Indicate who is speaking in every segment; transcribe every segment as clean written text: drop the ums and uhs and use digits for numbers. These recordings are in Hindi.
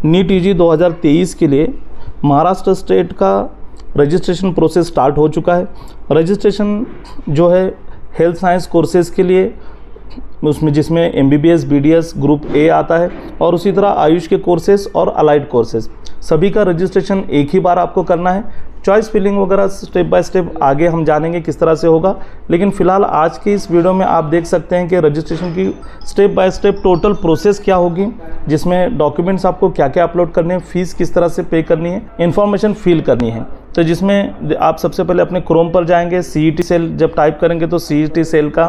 Speaker 1: नीट यूजी 2023 के लिए महाराष्ट्र स्टेट का रजिस्ट्रेशन प्रोसेस स्टार्ट हो चुका है। रजिस्ट्रेशन जो है हेल्थ साइंस कोर्सेज़ के लिए उसमें जिसमें MBBS BDS ग्रुप A आता है और उसी तरह आयुष के कोर्सेज़ और अलाइड कोर्सेज़ सभी का रजिस्ट्रेशन एक ही बार आपको करना है। चॉइस फिलिंग वगैरह स्टेप बाय स्टेप आगे हम जानेंगे किस तरह से होगा, लेकिन फ़िलहाल आज की इस वीडियो में आप देख सकते हैं कि रजिस्ट्रेशन की step by step total process क्या होगी, जिसमें डॉक्यूमेंट्स आपको क्या क्या अपलोड करने हैं, फ़ीस किस तरह से पे करनी है, इन्फॉर्मेशन फिल करनी है। तो जिसमें आप सबसे पहले अपने क्रोम पर जाएंगे, CET सेल जब टाइप करेंगे तो CET सेल का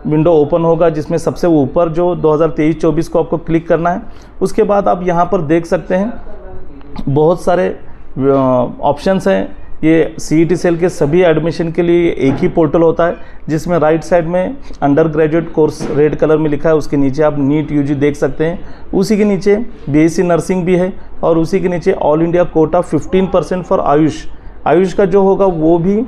Speaker 1: विंडो ओपन होगा, जिसमें सबसे ऊपर जो 2023-24 को आपको क्लिक करना है। उसके बाद आप यहाँ पर देख सकते हैं बहुत सारे ऑप्शंस हैं। ये CET सेल के सभी एडमिशन के लिए एक ही पोर्टल होता है, जिसमें राइट साइड में under graduate course red colour में लिखा है, उसके नीचे आप नीट यूजी देख सकते हैं। उसी के नीचे BSc नर्सिंग भी है और उसी के नीचे all India quota 15% for Ayush का जो होगा वो भी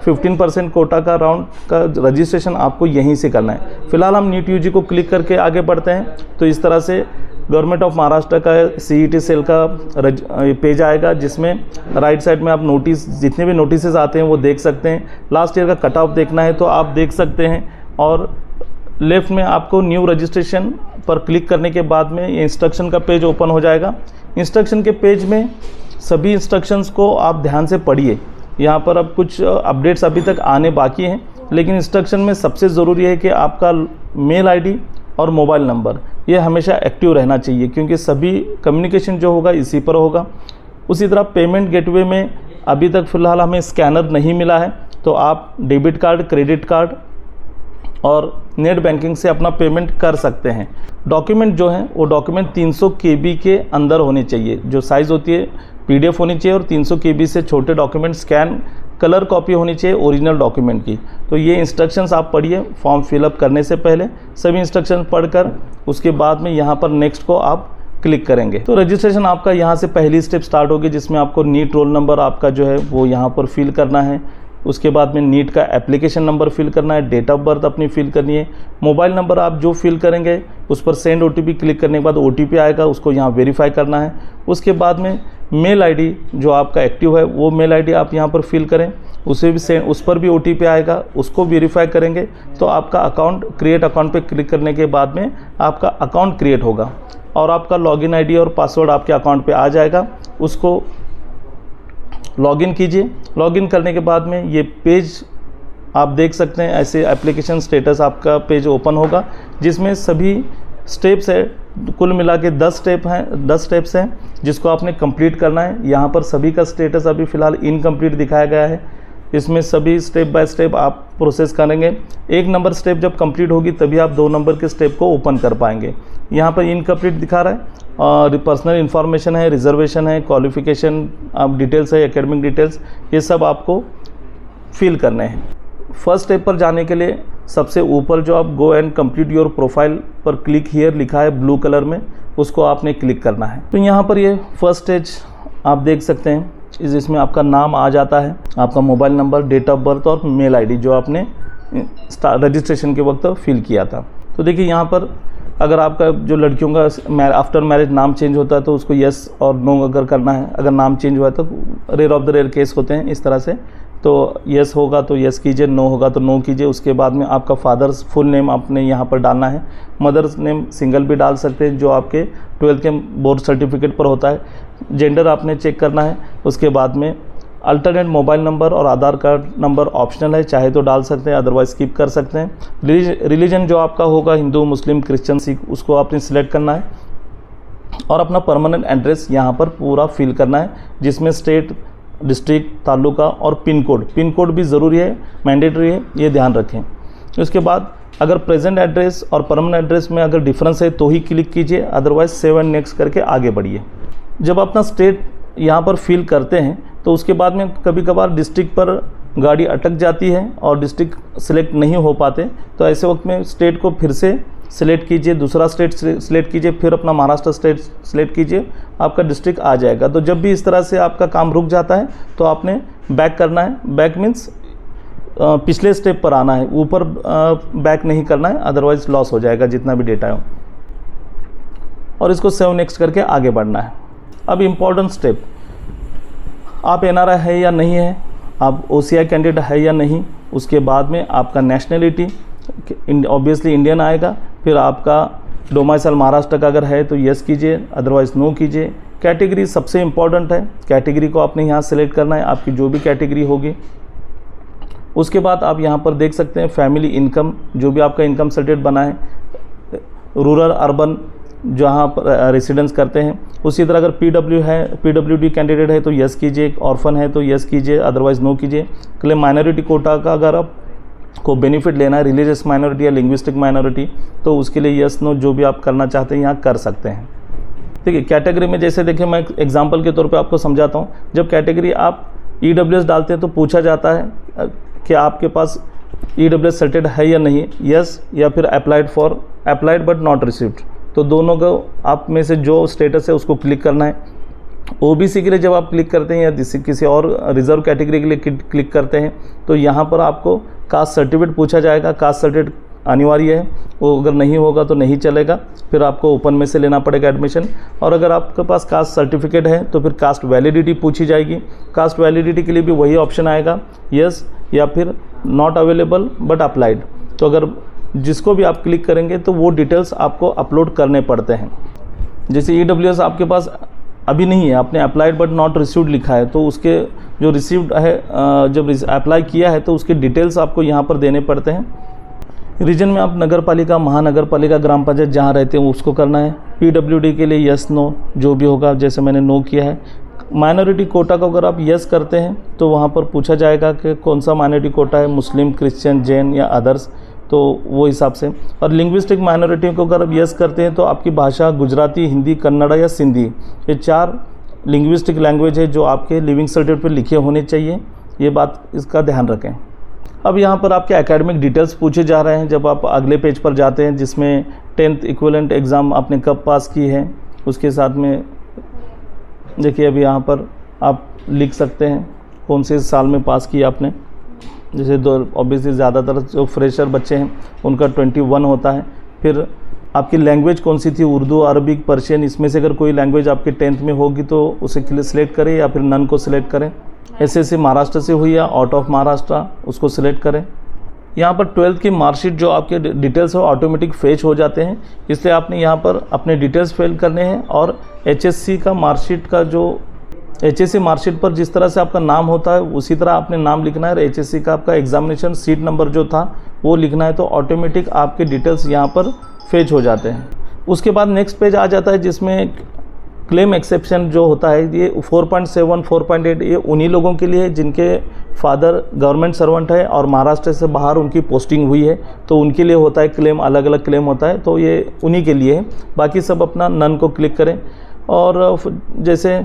Speaker 1: 15% कोटा का राउंड का रजिस्ट्रेशन आपको यहीं से करना है। फिलहाल हम नीट यूजी को क्लिक करके आगे बढ़ते हैं। तो इस तरह से गवर्नमेंट ऑफ महाराष्ट्र का CET सेल का पेज आएगा, जिसमें राइट साइड में आप नोटिस जितने भी नोटिसेस आते हैं वो देख सकते हैं। लास्ट ईयर का कट ऑफ देखना है तो आप देख सकते हैं, और लेफ्ट में आपको न्यू रजिस्ट्रेशन पर क्लिक करने के बाद में ये इंस्ट्रक्शन का पेज ओपन हो जाएगा। इंस्ट्रक्शन के पेज में सभी इंस्ट्रक्शंस को आप ध्यान से पढ़िए। यहाँ पर अब कुछ अपडेट्स अभी तक आने बाकी हैं, लेकिन इंस्ट्रक्शन में सबसे ज़रूरी है कि आपका मेल ID और मोबाइल नंबर ये हमेशा एक्टिव रहना चाहिए, क्योंकि सभी कम्युनिकेशन जो होगा इसी पर होगा। उसी तरह पेमेंट गेटवे में अभी तक फ़िलहाल हमें स्कैनर नहीं मिला है, तो आप डेबिट कार्ड, क्रेडिट कार्ड और नेट बैंकिंग से अपना पेमेंट कर सकते हैं। डॉक्यूमेंट जो हैं वो डॉक्यूमेंट 300 KB के अंदर होने चाहिए। जो साइज़ होती है PDF होनी चाहिए, और 300 KB से छोटे डॉक्यूमेंट स्कैन कलर कॉपी होनी चाहिए ओरिजिनल डॉक्यूमेंट की। तो ये इंस्ट्रक्शंस आप पढ़िए फॉर्म फिलअप करने से पहले, सभी इंस्ट्रक्शन पढ़कर उसके बाद में यहाँ पर नेक्स्ट को आप क्लिक करेंगे। तो रजिस्ट्रेशन आपका यहाँ से पहली स्टेप स्टार्ट होगी, जिसमें आपको नीट रोल नंबर आपका जो है वो यहाँ पर फिल करना है। उसके बाद में नीट का एप्लीकेशन नंबर फिल करना है, डेट ऑफ बर्थ अपनी फिल करनी है, मोबाइल नंबर आप जो फिल करेंगे उस पर सेंड OTP क्लिक करने के बाद OTP आएगा, उसको यहाँ वेरीफाई करना है। उसके बाद में मेल ID जो आपका एक्टिव है वो मेल ID आप यहाँ पर फिल करें, उसे भी उस पर भी OTP आएगा, उसको वेरीफाई करेंगे तो आपका अकाउंट क्रिएट अकाउंट पे क्लिक करने के बाद में आपका अकाउंट क्रिएट होगा और आपका लॉगिन ID और पासवर्ड आपके अकाउंट पे आ जाएगा। उसको लॉगिन कीजिए। लॉगिन करने के बाद में ये पेज आप देख सकते हैं, ऐसे एप्लीकेशन स्टेटस आपका पेज ओपन होगा, जिसमें सभी स्टेप्स है, कुल मिला के 10 स्टेप्स हैं जिसको आपने कंप्लीट करना है। यहाँ पर सभी का स्टेटस अभी फ़िलहाल इनकम्प्लीट दिखाया गया है। इसमें सभी स्टेप बाय स्टेप आप प्रोसेस करेंगे। 1 नंबर स्टेप जब कंप्लीट होगी तभी आप 2 नंबर के स्टेप को ओपन कर पाएंगे। यहाँ पर इनकम्प्लीट दिखा रहा है, और पर्सनल इन्फॉर्मेशन है, रिजर्वेशन है, क्वालिफिकेशन आप डिटेल्स है, एकेडमिक डिटेल्स, ये सब आपको फिल करने हैं। फर्स्ट स्टेप पर जाने के लिए सबसे ऊपर जो आप go and complete your profile पर क्लिक हियर लिखा है ब्लू कलर में, उसको आपने क्लिक करना है। तो यहाँ पर ये फर्स्ट स्टेज आप देख सकते हैं, जिसमें आपका नाम आ जाता है, आपका mobile number, date of birth और मेल ID जो आपने रजिस्ट्रेशन के वक्त फिल किया था। तो देखिए यहाँ पर अगर आपका जो लड़कियों का आफ्टर मैरिज नाम चेंज होता है तो उसको येस और नो अगर करना है। अगर नाम चेंज हुआ है तो rare of the rare case होते हैं इस तरह से, तो येस होगा तो येस कीजिए, नो होगा तो नो कीजिए। उसके बाद में आपका फादर्स फुल नेम आपने यहाँ पर डालना है, मदर्स नेम सिंगल भी डाल सकते हैं जो आपके 12th के बोर्ड सर्टिफिकेट पर होता है। जेंडर आपने चेक करना है। उसके बाद में अल्टरनेट मोबाइल नंबर और आधार कार्ड नंबर ऑप्शनल है, चाहे तो डाल सकते हैं, अदरवाइज स्किप कर सकते हैं। रिलीजन जो आपका होगा हिंदू, मुस्लिम, क्रिश्चियन, सिख, उसको आपने सिलेक्ट करना है और अपना परमानेंट एड्रेस यहाँ पर पूरा फिल करना है, जिसमें स्टेट, डिस्ट्रिक्ट, तालुका और पिन कोड भी ज़रूरी है, मैंडेटरी है, ये ध्यान रखें। उसके बाद अगर प्रेजेंट एड्रेस और परमानेंट एड्रेस में अगर डिफरेंस है तो ही क्लिक कीजिए, अदरवाइज सेव एंड नेक्स्ट करके आगे बढ़िए। जब अपना स्टेट यहाँ पर फिल करते हैं तो उसके बाद में कभी कभार डिस्ट्रिक्ट पर गाड़ी अटक जाती है और डिस्ट्रिक्ट सिलेक्ट नहीं हो पाते, तो ऐसे वक्त में स्टेट को फिर से सिलेक्ट कीजिए, दूसरा स्टेट सिलेक्ट कीजिए, फिर अपना महाराष्ट्र स्टेट सिलेक्ट कीजिए, आपका डिस्ट्रिक्ट आ जाएगा। तो जब भी इस तरह से आपका काम रुक जाता है तो आपने बैक करना है। बैक मीन्स पिछले स्टेप पर आना है, ऊपर बैक नहीं करना है, अदरवाइज लॉस हो जाएगा जितना भी डेटा है। और इसको सेव नेक्स्ट करके आगे बढ़ना है। अब इम्पॉर्टेंट स्टेप, आप NRI है या नहीं है, आप OCI कैंडिडेट है या नहीं, उसके बाद में आपका नेशनलिटी ऑब्वियसली इंडियन आएगा, फिर आपका डोमाइसाइल महाराष्ट्र का अगर है तो यस कीजिए, अदरवाइज़ नो कीजिए। कैटेगरी सबसे इम्पॉर्टेंट है, कैटेगरी को आपने यहाँ सेलेक्ट करना है, आपकी जो भी कैटेगरी होगी। उसके बाद आप यहाँ पर देख सकते हैं फैमिली इनकम, जो भी आपका इनकम सर्टिफिकेट बना है, रूरल अर्बन जहाँ पर रेसिडेंस करते हैं। उसी तरह अगर PW है, PWD कैंडिडेट है तो यस कीजिए, ऑर्फन है तो यस कीजिए, अदरवाइज़ नो कीजिए। क्लेम माइनॉरिटी कोटा का अगर आप को बेनिफिट लेना है, रिलीजियस माइनॉरिटी या लिंग्विस्टिक माइनॉरिटी, तो उसके लिए यस नो जो भी आप करना चाहते हैं यहाँ कर सकते हैं। ठीक है, कैटेगरी में जैसे देखिए मैं एग्जांपल के तौर पे आपको समझाता हूँ। जब कैटेगरी आप EWS डालते हैं तो पूछा जाता है कि आपके पास EWS सर्टिफिकेट है या नहीं, यस या फिर अप्लाइड बट नॉट रिसीव्ड, तो दोनों को आप में से जो स्टेटस है उसको क्लिक करना है। OBC के लिए जब आप क्लिक करते हैं या किसी और रिजर्व कैटेगरी के लिए क्लिक करते हैं तो यहाँ पर आपको कास्ट सर्टिफिकेट पूछा जाएगा। कास्ट सर्टिफिकेट अनिवार्य है, वो अगर नहीं होगा तो नहीं चलेगा, फिर आपको ओपन में से लेना पड़ेगा एडमिशन। और अगर आपके पास कास्ट सर्टिफिकेट है तो फिर कास्ट वैलिडिटी पूछी जाएगी। कास्ट वैलिडिटी के लिए भी वही ऑप्शन आएगा, यस या फिर नॉट अवेलेबल बट अप्लाइड। तो अगर जिसको भी आप क्लिक करेंगे तो वो डिटेल्स आपको अपलोड करने पड़ते हैं। जैसे EWS आपके पास अभी नहीं है, आपने अप्लाइड बट नॉट रिसीव्ड लिखा है, तो उसके जो रिसीव्ड है, जब अप्लाई किया है तो उसके डिटेल्स आपको यहाँ पर देने पड़ते हैं। रीजन में आप नगर पालिका, महानगर पालिका, ग्राम पंचायत जहाँ रहते हैं उसको करना है। PWD के लिए यस नो जो भी होगा, जैसे मैंने नो किया है। माइनॉरिटी कोटा को अगर आप यस करते हैं तो वहाँ पर पूछा जाएगा कि कौन सा माइनॉरिटी कोटा है, मुस्लिम, क्रिश्चियन, जैन या अदर्स, तो वो हिसाब से। और लिंग्विस्टिक माइनॉरिटी को अगर आप यस करते हैं तो आपकी भाषा गुजराती, हिंदी, कन्नड़ा या सिंधी, ये 4 लिंग्विस्टिक लैंग्वेज है जो आपके लिविंग सर्टिफिकेट पे लिखे होने चाहिए। ये बात, इसका ध्यान रखें। अब यहाँ पर आपके एकेडमिक डिटेल्स पूछे जा रहे हैं जब आप अगले पेज पर जाते हैं, जिसमें 10th इक्विवेलेंट एग्ज़ाम आपने कब पास की है, उसके साथ में देखिए अभी यहाँ पर आप लिख सकते हैं कौन से साल में पास किया आपने। जैसे ऑब्वियसली ज़्यादातर जो फ्रेशर बच्चे हैं उनका 21 होता है। फिर आपकी लैंग्वेज कौन सी थी, उर्दू, अरबिक, पर्शियन, इसमें से अगर कोई लैंग्वेज आपके 10th में होगी तो उसे सिलेक्ट करें या फिर नन को सिलेक्ट करें। SSC महाराष्ट्र से हुई या आउट ऑफ महाराष्ट्र, उसको सिलेक्ट करें। यहाँ पर 12th की मार्कशीट जो आपके डिटेल्स हो ऑटोमेटिक फेच हो जाते हैं, इसलिए आपने यहाँ पर अपने डिटेल्स फिल करने हैं। और HSC का मार्कशीट का जो HSC मार्कशीट पर जिस तरह से आपका नाम होता है उसी तरह आपने नाम लिखना है। और HSC का आपका एग्जामिनेशन सीट नंबर जो था वो लिखना है, तो ऑटोमेटिक आपके डिटेल्स यहाँ पर फेच हो जाते हैं। उसके बाद नेक्स्ट पेज आ जाता है जिसमें क्लेम एक्सेप्शन जो होता है, ये 4.7, 4.8 ये उन्हीं लोगों के लिए जिनके फादर गवर्नमेंट सर्वेंट है और महाराष्ट्र से बाहर उनकी पोस्टिंग हुई है, तो उनके लिए होता है क्लेम, अलग अलग क्लेम होता है, तो ये उन्हीं के लिए है। बाकी सब अपना नन को क्लिक करें। और जैसे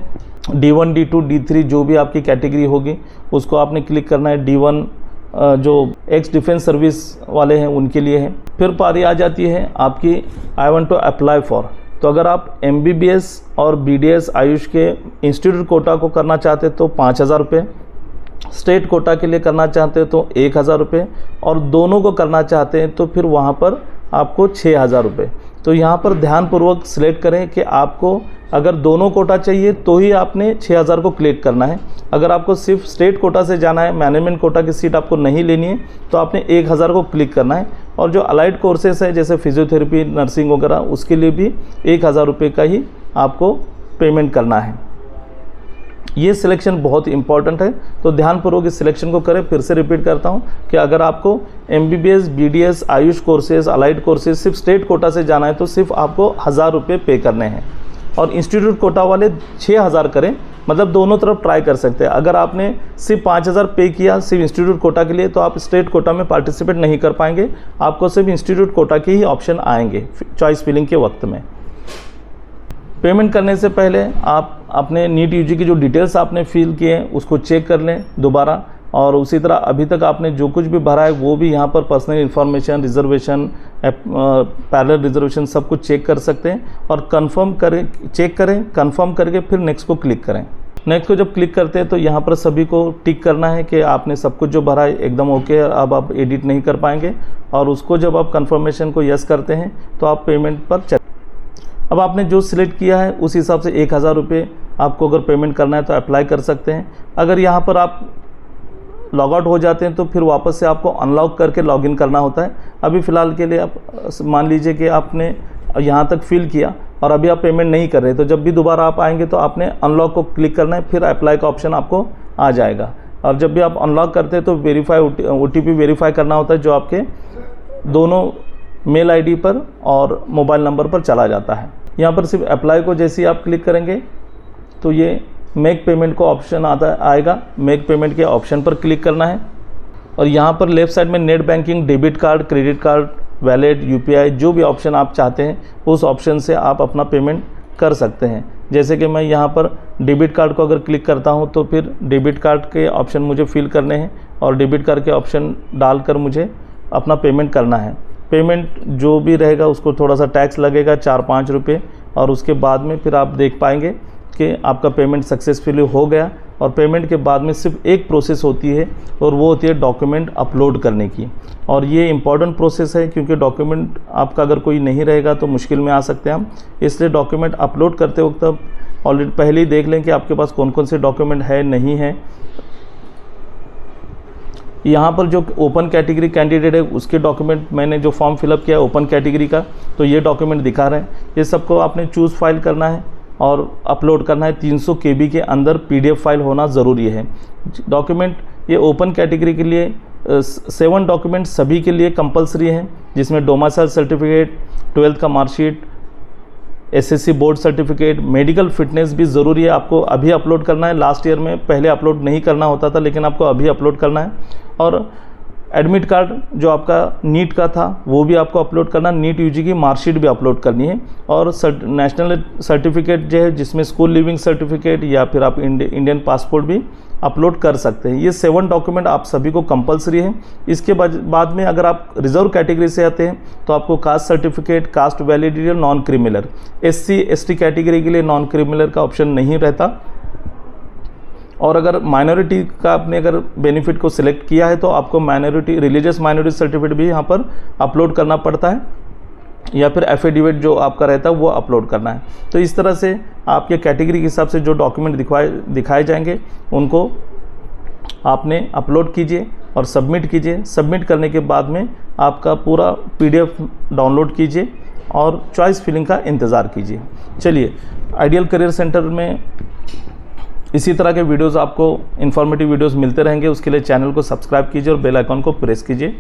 Speaker 1: D1, D2, D3 जो भी आपकी कैटेगरी होगी उसको आपने क्लिक करना है। D1 जो एक्स डिफेंस सर्विस वाले हैं उनके लिए है। फिर पारी आ जाती है आपकी I want to apply for. तो अगर आप MBBS और BDS आयुष के इंस्टीट्यूट कोटा को करना चाहते तो 5,000 रुपये, स्टेट कोटा के लिए करना चाहते हैं तो 1,000 रुपये, और दोनों को करना चाहते हैं तो फिर वहाँ पर आपको 6,000 रुपये। तो यहाँ पर ध्यानपूर्वक सिलेक्ट करें कि आपको अगर दोनों कोटा चाहिए तो ही आपने 6,000 को क्लिक करना है। अगर आपको सिर्फ स्टेट कोटा से जाना है, मैनेजमेंट कोटा की सीट आपको नहीं लेनी है, तो आपने 1,000 को क्लिक करना है। और जो अलाइड कोर्सेस है जैसे फिजियोथेरेपी, नर्सिंग वगैरह, उसके लिए भी 1,000 रुपये का ही आपको पेमेंट करना है। ये सिलेक्शन बहुत इंपॉर्टेंट है, तो ध्यानपूर्वक इस सिलेक्शन को करें। फिर से रिपीट करता हूँ कि अगर आपको MBBS, BDS, Ayush courses, allied courses सिर्फ स्टेट कोटा से जाना है तो सिर्फ आपको 1,000 रुपये पे करने हैं, और इंस्टीट्यूट कोटा वाले 6,000 करें। मतलब दोनों तरफ ट्राई कर सकते हैं। अगर आपने सिर्फ 5,000 पे किया सिर्फ इंस्टीट्यूट कोटा के लिए तो आप स्टेट कोटा में पार्टिसिपेट नहीं कर पाएंगे, आपको सिर्फ इंस्टीट्यूट कोटा के ही ऑप्शन आएंगे चॉइस फिलिंग के वक्त में। पेमेंट करने से पहले आप अपने नीट UG की जो डिटेल्स आपने फिल किए हैं उसको चेक कर लें दोबारा, और उसी तरह अभी तक आपने जो कुछ भी भरा है वो भी यहाँ पर personal information, reservation, parallel reservation सब कुछ चेक कर सकते हैं। और कंफर्म करें, चेक करें, कंफर्म करके फिर नेक्स्ट को क्लिक करें। नेक्स्ट को जब क्लिक करते हैं तो यहाँ पर सभी को टिक करना है कि आपने सब कुछ जो भरा है एकदम ओके है, अब आप एडिट नहीं कर पाएंगे। और उसको जब आप कंफर्मेशन को यस करते हैं तो आप पेमेंट पर चल। अब आपने जो सिलेक्ट किया है उस हिसाब से 1000 रुपये आपको अगर पेमेंट करना है तो अप्लाई कर सकते हैं। अगर यहाँ पर आप लॉग आउट हो जाते हैं तो फिर वापस से आपको अनलॉक करके लॉगिन करना होता है। अभी फ़िलहाल के लिए आप मान लीजिए कि आपने यहाँ तक फिल किया और अभी आप पेमेंट नहीं कर रहे, तो जब भी दोबारा आप आएंगे तो आपने अनलॉक को क्लिक करना है, फिर अप्लाई का ऑप्शन आपको आ जाएगा। और जब भी आप अनलॉक करते हैं तो OTP वेरीफाई करना होता है, जो आपके दोनों मेल ID पर और मोबाइल नंबर पर चला जाता है। यहाँ पर सिर्फ अप्लाई को जैसे ही आप क्लिक करेंगे तो ये मेक पेमेंट को ऑप्शन आएगा। मेक पेमेंट के ऑप्शन पर क्लिक करना है और यहाँ पर लेफ़्ट साइड में net banking, debit card, credit card, wallet, UPI, जो भी ऑप्शन आप चाहते हैं उस ऑप्शन से आप अपना पेमेंट कर सकते हैं। जैसे कि मैं यहाँ पर डेबिट कार्ड को अगर क्लिक करता हूँ तो फिर डेबिट कार्ड के ऑप्शन मुझे फिल करने हैं और डेबिट कार्ड के ऑप्शन डालकर मुझे अपना पेमेंट करना है। पेमेंट जो भी रहेगा उसको थोड़ा सा टैक्स लगेगा 4-5 रुपये, और उसके बाद में फिर आप देख पाएंगे कि आपका पेमेंट सक्सेसफुली हो गया। और पेमेंट के बाद में सिर्फ एक प्रोसेस होती है और वो होती है डॉक्यूमेंट अपलोड करने की। और ये इम्पॉर्टेंट प्रोसेस है क्योंकि डॉक्यूमेंट आपका अगर कोई नहीं रहेगा तो मुश्किल में आ सकते हैं हम। इसलिए डॉक्यूमेंट अपलोड करते वक्त आप ऑलरेडी पहले ही देख लें कि आपके पास कौन कौन से डॉक्यूमेंट है, नहीं है। यहाँ पर जो ओपन कैटेगरी कैंडिडेट है उसके डॉक्यूमेंट मैंने जो फॉर्म फिलअप किया है ओपन कैटेगरी का, तो ये डॉक्यूमेंट दिखा रहे हैं। ये सबको आपने चूज़ फाइल करना है और अपलोड करना है। 300 KB के अंदर PDF फाइल होना ज़रूरी है। डॉक्यूमेंट ये ओपन कैटेगरी के लिए 7 डॉक्यूमेंट सभी के लिए कंपलसरी हैं, जिसमें डोमिसाइल सर्टिफिकेट, 12th का marksheet, SSC board certificate, medical fitness भी ज़रूरी है। आपको अभी अपलोड करना है। लास्ट ईयर में पहले अपलोड नहीं करना होता था, लेकिन आपको अभी अपलोड करना है। और एडमिट कार्ड जो आपका नीट का था वो भी आपको अपलोड करना, नीट UG की मार्कशीट भी अपलोड करनी है। और नेशनल सर्टिफिकेट जो है जिसमें स्कूल लिविंग सर्टिफिकेट या फिर आप इंडियन पासपोर्ट भी अपलोड कर सकते हैं। ये 7 डॉक्यूमेंट आप सभी को कंपलसरी है। इसके बाद में अगर आप रिजर्व कैटेगरी से आते हैं तो आपको कास्ट सर्टिफिकेट, कास्ट वैलिडिटी और non criminal, SC ST category के लिए नॉन क्रिमिनल का ऑप्शन नहीं रहता। और अगर माइनॉरिटी का आपने अगर बेनिफिट को सिलेक्ट किया है तो आपको माइनॉरिटी, रिलीजियस माइनॉरिटी सर्टिफिकेट भी यहाँ पर अपलोड करना पड़ता है, या फिर एफिडेविट जो आपका रहता है वो अपलोड करना है। तो इस तरह से आपके कैटेगरी के हिसाब से जो डॉक्यूमेंट दिखाए जाएंगे उनको आपने अपलोड कीजिए और सबमिट कीजिए। सबमिट करने के बाद में आपका पूरा PDF डाउनलोड कीजिए और चॉइस फिलिंग का इंतज़ार कीजिए। चलिए, आइडियल करियर सेंटर में इसी तरह के वीडियोज़, आपको इन्फॉर्मेटिव वीडियोज़ मिलते रहेंगे। उसके लिए चैनल को सब्सक्राइब कीजिए और बेल आइकॉन को प्रेस कीजिए।